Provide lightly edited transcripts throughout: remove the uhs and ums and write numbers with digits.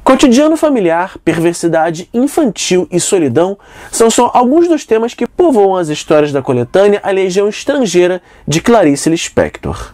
Cotidiano familiar, perversidade infantil e solidão são só alguns dos temas que povoam as histórias da coletânea A Legião Estrangeira, de Clarice Lispector.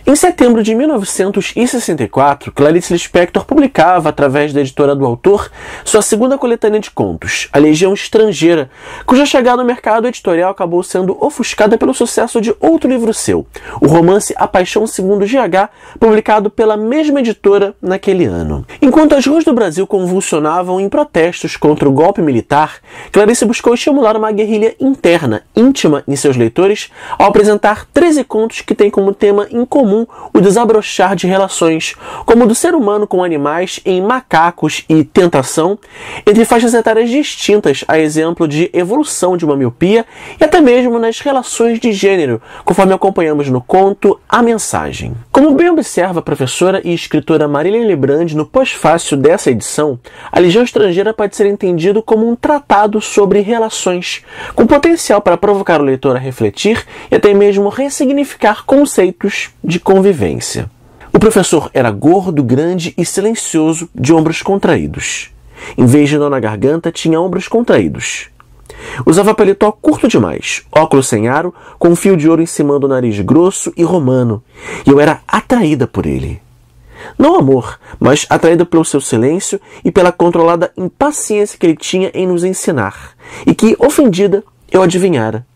Em setembro de 1964, Clarice Lispector publicava, através da editora do autor, sua segunda coletânea de contos, A Legião Estrangeira, cuja chegada ao mercado editorial acabou sendo ofuscada pelo sucesso de outro livro seu, o romance A Paixão Segundo GH, publicado pela mesma editora naquele ano. Enquanto as ruas do Brasil convulsionavam em protestos contra o golpe militar, Clarice buscou estimular uma guerrilha interna, íntima em seus leitores, ao apresentar 13 contos que têm como tema em comum o desabrochar de relações, como o do ser humano com animais em Macacos e Tentação, entre faixas etárias distintas, a exemplo de evolução de uma miopia, e até mesmo nas relações de gênero, conforme acompanhamos no conto A Mensagem. Como bem observa a professora e escritora Marília Lebrandi no pós-fácil dessa edição, A Legião Estrangeira pode ser entendido como um tratado sobre relações, com potencial para provocar o leitor a refletir e até mesmo ressignificar conceitos de convivência. O professor era gordo, grande e silencioso, de ombros contraídos. Em vez de nó na garganta, tinha ombros contraídos. Usava paletó curto demais, óculos sem aro, com um fio de ouro em cima do nariz grosso e romano, e eu era atraída por ele. Não amor, mas atraída pelo seu silêncio e pela controlada impaciência que ele tinha em nos ensinar, e que, ofendida, eu adivinhara.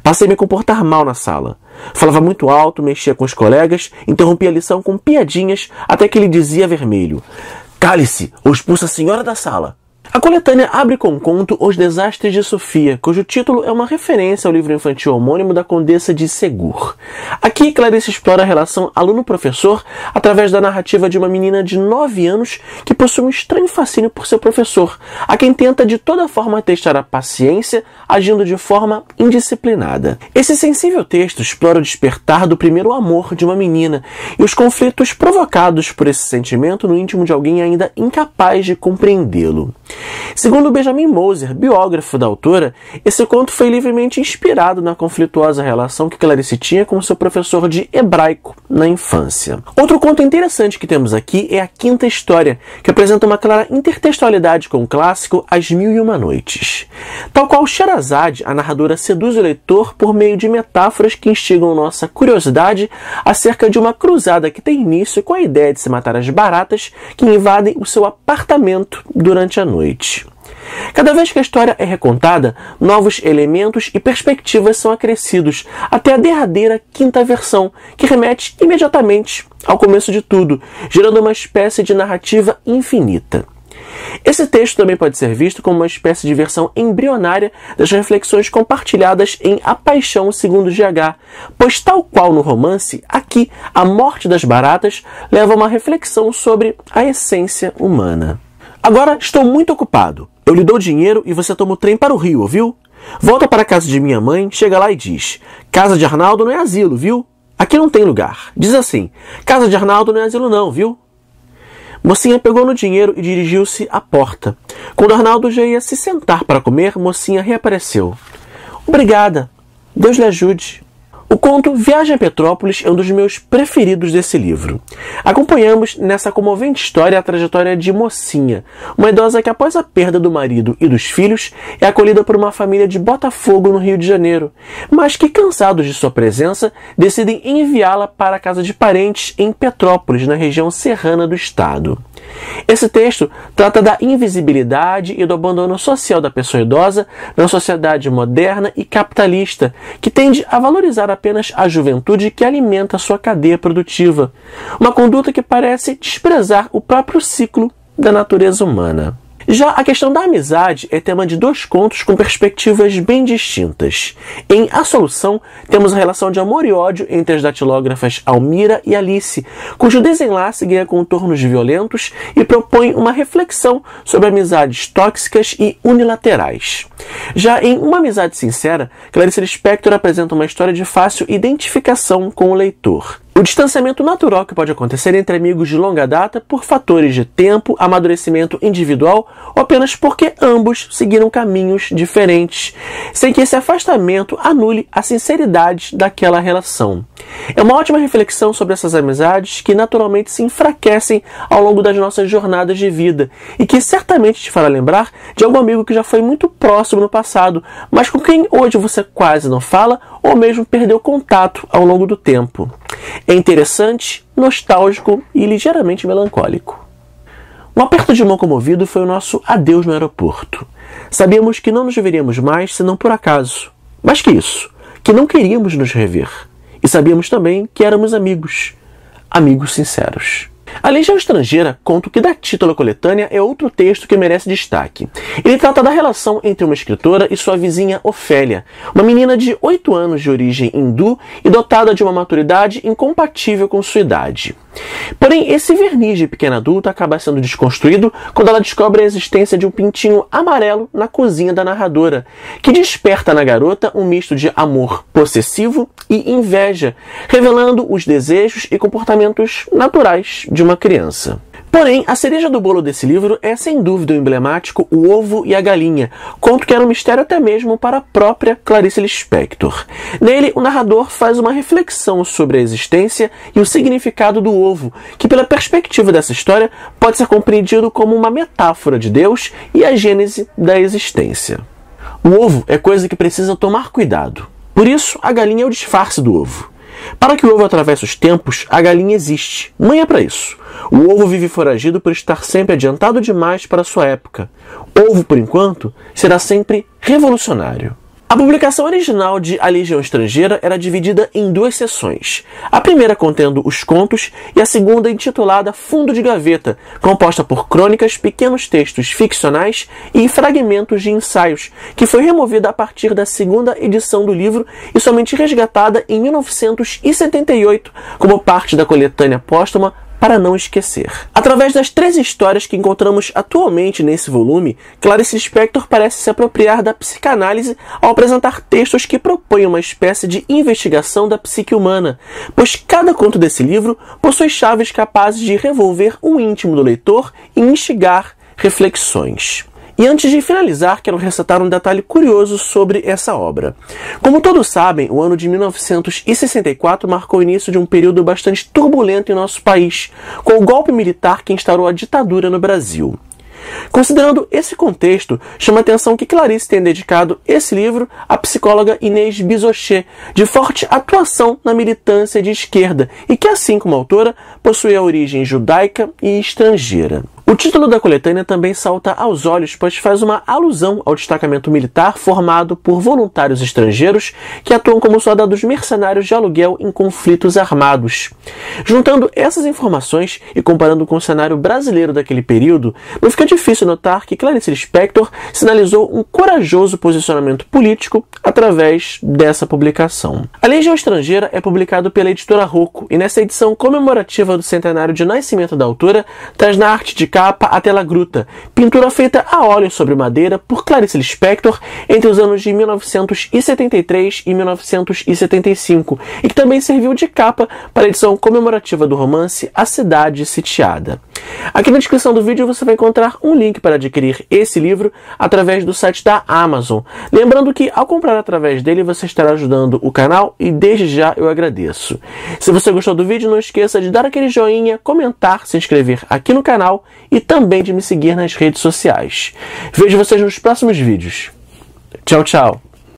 Passei a me comportar mal na sala. Falava muito alto, mexia com os colegas, interrompia a lição com piadinhas, até que ele dizia vermelho: "Cale-se, ou expulsa a senhora da sala." A coletânea abre com o conto Os Desastres de Sofia, cujo título é uma referência ao livro infantil homônimo da Condessa de Segur. Aqui, Clarice explora a relação aluno-professor através da narrativa de uma menina de 9 anos que possui um estranho fascínio por seu professor, a quem tenta de toda forma testar a paciência, agindo de forma indisciplinada. Esse sensível texto explora o despertar do primeiro amor de uma menina e os conflitos provocados por esse sentimento no íntimo de alguém ainda incapaz de compreendê-lo. Segundo Benjamin Moser, biógrafo da autora, esse conto foi livremente inspirado na conflituosa relação que Clarice tinha com seu professor de hebraico na infância. Outro conto interessante que temos aqui é a quinta história, que apresenta uma clara intertextualidade com o clássico As Mil e Uma Noites. Tal qual Sherazade, a narradora seduz o leitor por meio de metáforas que instigam nossa curiosidade acerca de uma cruzada que tem início com a ideia de se matar as baratas que invadem o seu apartamento durante a noite. Cada vez que a história é recontada, novos elementos e perspectivas são acrescidos, até a derradeira quinta versão, que remete imediatamente ao começo de tudo, gerando uma espécie de narrativa infinita. Esse texto também pode ser visto como uma espécie de versão embrionária das reflexões compartilhadas em A Paixão Segundo GH, pois tal qual no romance, aqui a morte das baratas leva a uma reflexão sobre a essência humana. Agora estou muito ocupado. Eu lhe dou dinheiro e você toma o trem para o Rio, ouviu? Volta para a casa de minha mãe, chega lá e diz: "Casa de Arnaldo não é asilo, viu? Aqui não tem lugar." Diz assim: "Casa de Arnaldo não é asilo não, viu?" Mocinha pegou no dinheiro e dirigiu-se à porta. Quando Arnaldo já ia se sentar para comer, Mocinha reapareceu. "Obrigada. Deus lhe ajude." O conto Viagem a Petrópolis é um dos meus preferidos desse livro. Acompanhamos nessa comovente história a trajetória de Mocinha, uma idosa que após a perda do marido e dos filhos é acolhida por uma família de Botafogo no Rio de Janeiro, mas que, cansados de sua presença, decidem enviá-la para a casa de parentes em Petrópolis, na região serrana do estado. Esse texto trata da invisibilidade e do abandono social da pessoa idosa na sociedade moderna e capitalista, que tende a valorizar apenas a juventude que alimenta sua cadeia produtiva, uma conduta que parece desprezar o próprio ciclo da natureza humana. Já a questão da amizade é tema de 2 contos com perspectivas bem distintas. Em A Solução, temos a relação de amor e ódio entre as datilógrafas Almira e Alice, cujo desenlace ganha contornos violentos e propõe uma reflexão sobre amizades tóxicas e unilaterais. Já em Uma Amizade Sincera, Clarice Lispector apresenta uma história de fácil identificação com o leitor. O distanciamento natural que pode acontecer entre amigos de longa data por fatores de tempo, amadurecimento individual ou apenas porque ambos seguiram caminhos diferentes, sem que esse afastamento anule a sinceridade daquela relação. É uma ótima reflexão sobre essas amizades que naturalmente se enfraquecem ao longo das nossas jornadas de vida e que certamente te fará lembrar de algum amigo que já foi muito próximo no passado, mas com quem hoje você quase não fala ou mesmo perdeu contato ao longo do tempo. É interessante, nostálgico e ligeiramente melancólico. Um aperto de mão comovido foi o nosso adeus no aeroporto. Sabíamos que não nos veríamos mais senão por acaso. Mais que isso, que não queríamos nos rever. E sabíamos também que éramos amigos. Amigos sinceros. A Legião Estrangeira, conto que dá título à coletânea, é outro texto que merece destaque. Ele trata da relação entre uma escritora e sua vizinha Ofélia, uma menina de 8 anos de origem hindu e dotada de uma maturidade incompatível com sua idade. Porém, esse verniz de pequena adulta acaba sendo desconstruído quando ela descobre a existência de um pintinho amarelo na cozinha da narradora, que desperta na garota um misto de amor possessivo e inveja, revelando os desejos e comportamentos naturais de uma criança. Porém, a cereja do bolo desse livro é sem dúvida o emblemático O Ovo e a Galinha, conto que era um mistério até mesmo para a própria Clarice Lispector. Nele, o narrador faz uma reflexão sobre a existência e o significado do ovo, que pela perspectiva dessa história pode ser compreendido como uma metáfora de Deus e a gênese da existência. O ovo é coisa que precisa tomar cuidado. Por isso, a galinha é o disfarce do ovo. Para que o ovo atravesse os tempos, a galinha existe. Mãe é para isso. O ovo vive foragido por estar sempre adiantado demais para sua época. Ovo, por enquanto, será sempre revolucionário. A publicação original de A Legião Estrangeira era dividida em 2 seções. A primeira contendo os contos e a segunda intitulada Fundo de Gaveta, composta por crônicas, pequenos textos ficcionais e fragmentos de ensaios, que foi removida a partir da segunda edição do livro e somente resgatada em 1978 como parte da coletânea póstuma Para Não Esquecer. Através das 3 histórias que encontramos atualmente nesse volume, Clarice Lispector parece se apropriar da psicanálise ao apresentar textos que propõem uma espécie de investigação da psique humana, pois cada conto desse livro possui chaves capazes de revolver o íntimo do leitor e instigar reflexões. E antes de finalizar, quero ressaltar um detalhe curioso sobre essa obra. Como todos sabem, o ano de 1964 marcou o início de um período bastante turbulento em nosso país, com o golpe militar que instaurou a ditadura no Brasil. Considerando esse contexto, chama a atenção que Clarice tem dedicado esse livro à psicóloga Inês Bizochet, de forte atuação na militância de esquerda e que, assim como a autora, possui a origem judaica e estrangeira. O título da coletânea também salta aos olhos, pois faz uma alusão ao destacamento militar formado por voluntários estrangeiros que atuam como soldados mercenários de aluguel em conflitos armados. Juntando essas informações e comparando com o cenário brasileiro daquele período, não fica difícil notar que Clarice Lispector sinalizou um corajoso posicionamento político através dessa publicação. A Legião Estrangeira é publicado pela editora Rocco e nessa edição comemorativa do centenário de nascimento da autora, traz na arte de capa a Tela Gruta, pintura feita a óleo sobre madeira por Clarice Lispector entre os anos de 1973 e 1975 e que também serviu de capa para a edição comemorativa do romance A Cidade Sitiada. Aqui na descrição do vídeo você vai encontrar um link para adquirir esse livro através do site da Amazon. Lembrando que ao comprar através dele você estará ajudando o canal e desde já eu agradeço. Se você gostou do vídeo, não esqueça de dar aquele joinha, comentar, se inscrever aqui no canal e também de me seguir nas redes sociais. Vejo vocês nos próximos vídeos. Tchau, tchau!